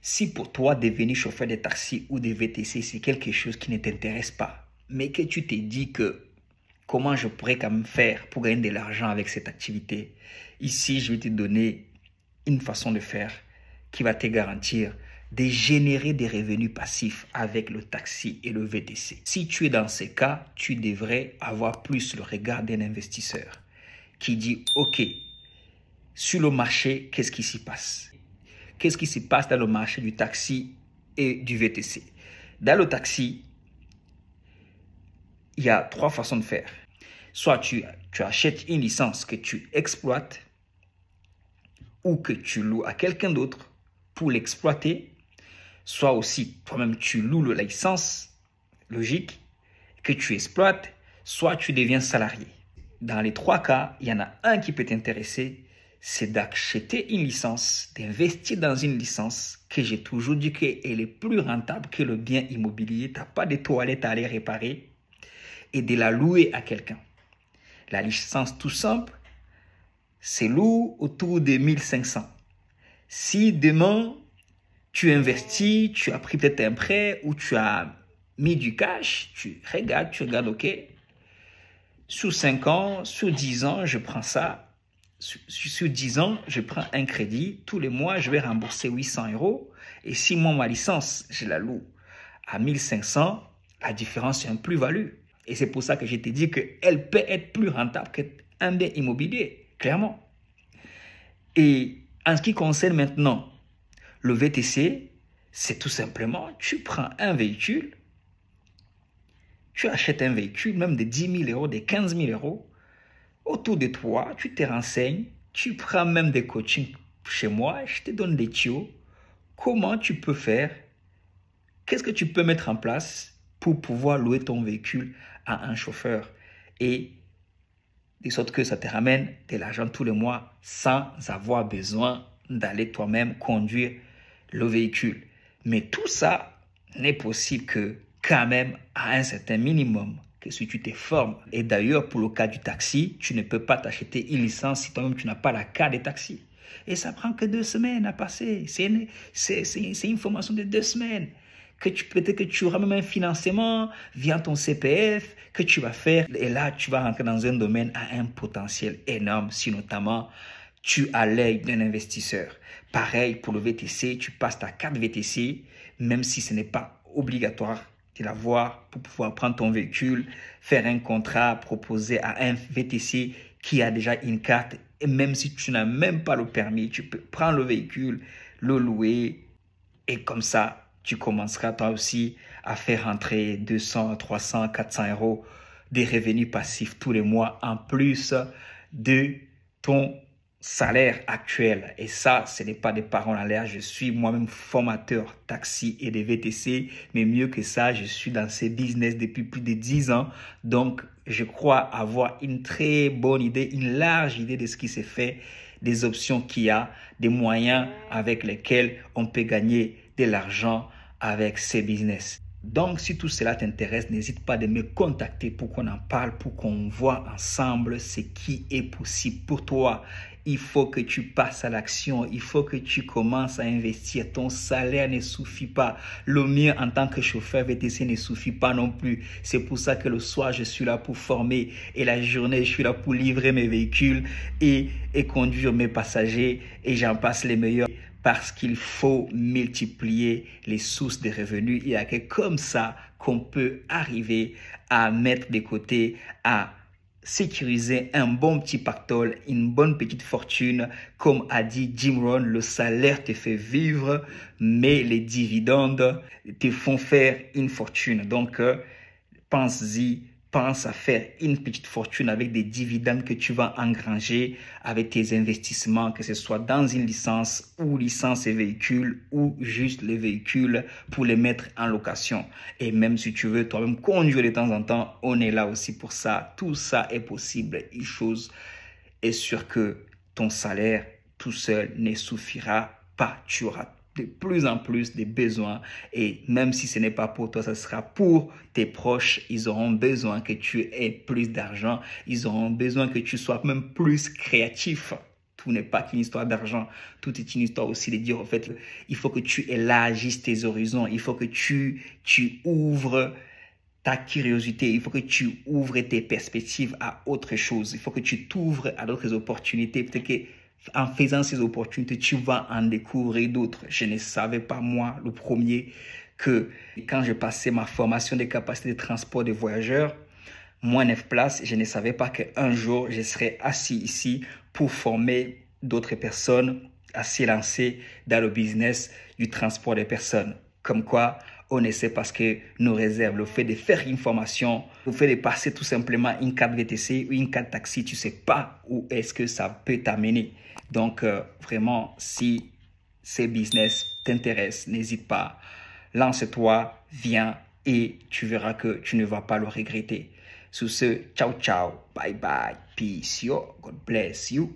Si pour toi, devenir chauffeur de taxi ou de VTC, c'est quelque chose qui ne t'intéresse pas, mais que tu t'es dit que comment je pourrais quand même faire pour gagner de l'argent avec cette activité, ici, je vais te donner une façon de faire qui va te garantir de générer des revenus passifs avec le taxi et le VTC. Si tu es dans ces cas, tu devrais avoir plus le regard d'un investisseur qui dit « Ok, sur le marché, qu'est-ce qui s'y passe ?» Qu'est-ce qui se passe dans le marché du taxi et du VTC? Dans le taxi, il y a trois façons de faire. Soit tu achètes une licence que tu exploites ou que tu loues à quelqu'un d'autre pour l'exploiter. Soit aussi, toi-même, tu loues la licence, logique, que tu exploites. Soit tu deviens salarié. Dans les trois cas, il y en a un qui peut t'intéresser, c'est d'acheter une licence, d'investir dans une licence que j'ai toujours dit qu'elle est plus rentable que le bien immobilier. Tu n'as pas de toilettes à aller réparer et de la louer à quelqu'un. La licence tout simple, c'est lourd autour de 1500. Si demain, tu investis, tu as pris peut-être un prêt ou tu as mis du cash, tu regardes, ok, sur 5 ans, sur 10 ans, je prends ça. Sur 10 ans, je prends un crédit. Tous les mois, je vais rembourser 800 €. Et si moi, ma licence, je la loue à 1500, la différence, c'est une plus-value. Et c'est pour ça que je te dis qu'elle peut être plus rentable qu'un bien immobilier, clairement. Et en ce qui concerne maintenant le VTC, c'est tout simplement, tu prends un véhicule, tu achètes un véhicule, même de 10 000 €, de 15 000 €. Autour de toi, tu te renseignes, tu prends même des coachings chez moi, je te donne des tuyaux. Comment tu peux faire? Qu'est-ce que tu peux mettre en place pour pouvoir louer ton véhicule à un chauffeur et de sorte que ça te ramène de l'argent tous les mois sans avoir besoin d'aller toi-même conduire le véhicule. Mais tout ça n'est possible que quand même à un certain minimum. Que si tu te formes. Et d'ailleurs, pour le cas du taxi, tu ne peux pas t'acheter une licence si toi-même tu n'as pas la carte de taxi. Et ça prend que 2 semaines à passer. C'est une formation de 2 semaines. Peut-être que tu auras même un financement via ton CPF que tu vas faire. Et là, tu vas rentrer dans un domaine à un potentiel énorme si notamment tu as l'œil d'un investisseur. Pareil pour le VTC, tu passes ta carte VTC, même si ce n'est pas obligatoire de l'avoir pour pouvoir prendre ton véhicule, faire un contrat, proposer à un VTC qui a déjà une carte. Et même si tu n'as même pas le permis, tu peux prendre le véhicule, le louer. Et comme ça, tu commenceras toi aussi à faire rentrer 200, 300, 400 € des revenus passifs tous les mois en plus de ton salaire actuel. Et ça, ce n'est pas des paroles en l'air. Je suis moi-même formateur taxi et de VTC. Mais mieux que ça, je suis dans ces business depuis plus de 10 ans. Donc, je crois avoir une très bonne idée, une large idée de ce qui se fait, des options qu'il y a, des moyens avec lesquels on peut gagner de l'argent avec ces business. Donc, si tout cela t'intéresse, n'hésite pas de me contacter pour qu'on en parle, pour qu'on voit ensemble ce qui est possible pour toi. Il faut que tu passes à l'action, il faut que tu commences à investir. Ton salaire ne suffit pas. Le mien en tant que chauffeur VTC ne suffit pas non plus. C'est pour ça que le soir, je suis là pour former et la journée, je suis là pour livrer mes véhicules et conduire mes passagers et j'en passe les meilleurs. Parce qu'il faut multiplier les sources de revenus. Il n'y a que comme ça qu'on peut arriver à mettre de côté, à sécuriser un bon petit pactole, une bonne petite fortune. Comme a dit Jim Rohn, le salaire te fait vivre, mais les dividendes te font faire une fortune. Donc, pense-y. Pense à faire une petite fortune avec des dividendes que tu vas engranger avec tes investissements, que ce soit dans une licence ou licence et véhicule ou juste les véhicules pour les mettre en location. Et même si tu veux toi-même conduire de temps en temps, on est là aussi pour ça. Tout ça est possible. Une chose est sûre que ton salaire tout seul ne suffira pas. Tu auras de plus en plus de besoins et même si ce n'est pas pour toi, ce sera pour tes proches. Ils auront besoin que tu aies plus d'argent, ils auront besoin que tu sois même plus créatif. Tout n'est pas qu'une histoire d'argent. Tout est une histoire aussi de dire, en fait, il faut que tu élargisses tes horizons. Il faut que tu ouvres ta curiosité. Il faut que tu ouvres tes perspectives à autre chose. Il faut que tu t'ouvres à d'autres opportunités. Peut-être qu'en faisant ces opportunités, tu vas en découvrir d'autres. Je ne savais pas, moi, le premier, que quand je passais ma formation des capacités de transport de voyageurs, moins 9 places, je ne savais pas qu'un jour, je serais assis ici pour former d'autres personnes à se lancer dans le business du transport des personnes. Comme quoi, on essaie parce que nous réserve le fait de faire une formation, le fait de passer tout simplement une carte VTC ou une carte taxi, tu ne sais pas où est-ce que ça peut t'amener. Donc, vraiment, si ces business t'intéressent, n'hésite pas, lance-toi, viens et tu verras que tu ne vas pas le regretter. Sur ce, ciao, ciao, bye, bye, peace, yo, God bless you.